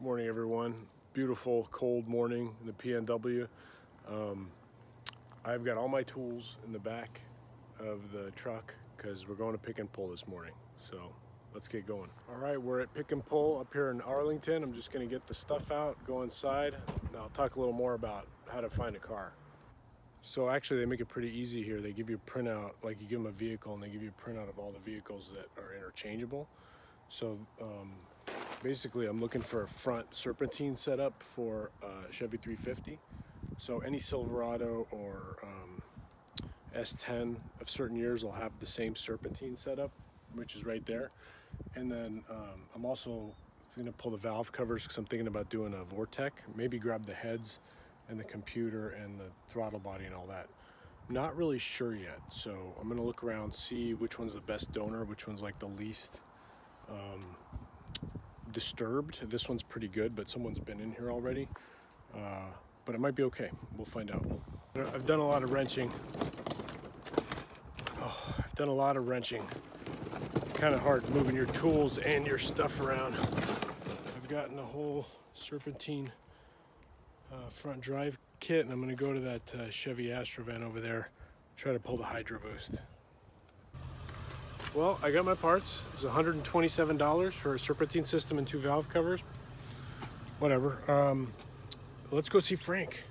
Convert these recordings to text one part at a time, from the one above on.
Morning, everyone. Beautiful cold morning in the PNW. I've got all my tools in the back of the truck because we're going to pick and pull this morning. So let's get going. All right, we're at pick and pull up here in Arlington. I'm just going to get the stuff out, go inside, and I'll talk a little more about how to find a car. So actually they make it pretty easy here. They give you a printout, like you give them a vehicle and they give you a printout of all the vehicles that are interchangeable. So basically I'm looking for a front serpentine setup for Chevy 350. So any Silverado or S10 of certain years will have the same serpentine setup, which is right there. And then I'm also going to pull the valve covers because I'm thinking about doing a Vortec. Maybe grab the heads and the computer and the throttle body and all that. Not really sure yet. So I'm going to look around, see which one's the best donor, which one's like the least disturbed. This one's pretty good, but someone's been in here already. But it might be okay. We'll find out. I've done a lot of wrenching. I've done a lot of wrenching. Kind of hard moving your tools and your stuff around. I've gotten a whole serpentine front drive kit, and I'm going to go to that Chevy Astrovan over there, try to pull the hyrdroboost. Well, I got my parts. It was $127 for a serpentine system and 2 valve covers. Whatever. Let's go see Frank.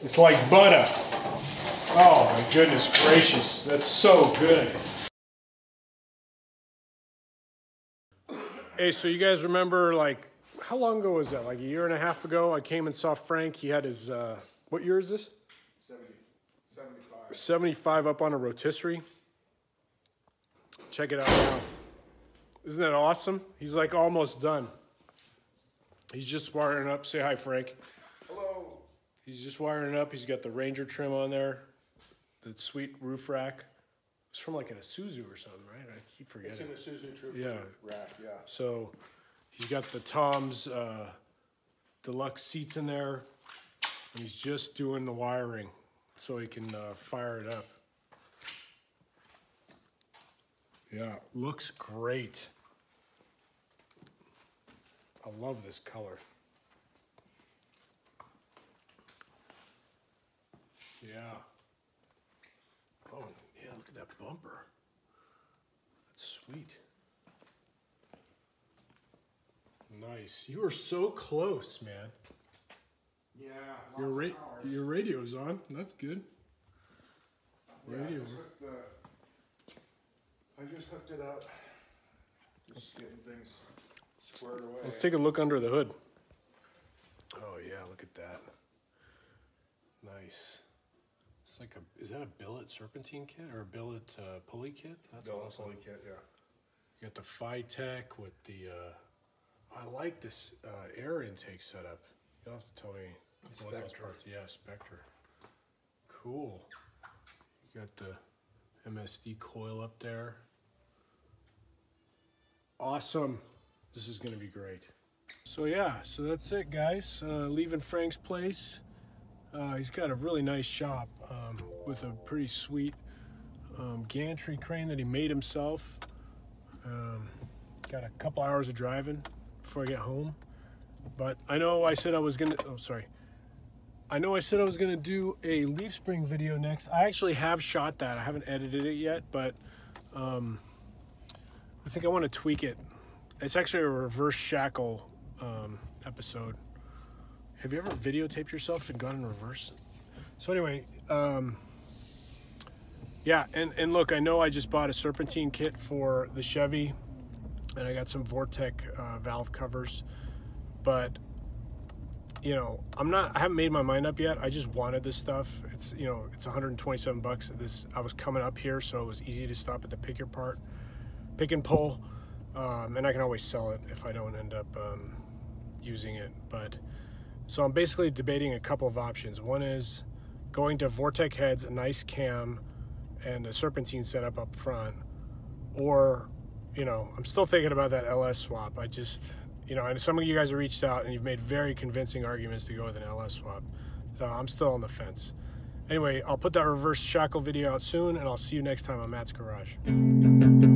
It's like butter. Oh my goodness gracious, that's so good. Hey, so you guys remember, like, how long ago was that? Like a year and a half ago, I came and saw Frank. He had his, what year is this? 75. 75 up on a rotisserie. Check it out now. Isn't that awesome? He's like almost done. He's just wiring up. Say hi, Frank. Hello. He's just wiring up. He's got the Ranger trim on there. The sweet roof rack. It's from like an Isuzu or something, right? I keep forgetting. It's in the Isuzu trim rack, yeah. So he's got the Tom's deluxe seats in there, and he's just doing the wiring so he can fire it up. Yeah, looks great. I love this color. Yeah. Oh, yeah, look at that bumper. That's sweet. Nice. You are so close, man. Yeah, your radio's on. That's good. Yeah, Radio. I just hooked it up. Just getting things squared away. Let's take a look under the hood. Oh yeah, look at that. Nice. It's like a, is that a billet serpentine kit or a billet pulley kit? That's billet awesome. pulley kit, yeah. You got the Phytech with the, I like this air intake setup. You'll have to tell me what those parts. Yeah, Spectre. Cool. You got the MSD coil up there. Awesome. This is going to be great. So yeah, so that's it, guys. Leaving Frank's place. He's got a really nice shop with a pretty sweet gantry crane that he made himself. Got a couple hours of driving before I get home. But I know I said I was gonna, I know I said I was gonna do a leaf spring video next. I actually have shot that. I haven't edited it yet, but I think I want to tweak it. It's actually a reverse shackle episode. Have you ever videotaped yourself and gone in reverse? So anyway, yeah, and look, I know I just bought a serpentine kit for the Chevy, and I got some Vortec valve covers, but you know, I haven't made my mind up yet. I just wanted this stuff. It's, you know, it's 127 bucks. I was coming up here, so it was easy to stop at the pick and pull, and I can always sell it if I don't end up using it. But so I'm basically debating a couple of options. One is going to Vortec heads, a nice cam, and a serpentine setup up front, or, you know, I'm still thinking about that LS swap. I just, you know, and some of you guys have reached out and you've made very convincing arguments to go with an LS swap. So I'm still on the fence. Anyway, I'll put that reverse shackle video out soon, and I'll see you next time on Matt's Garage.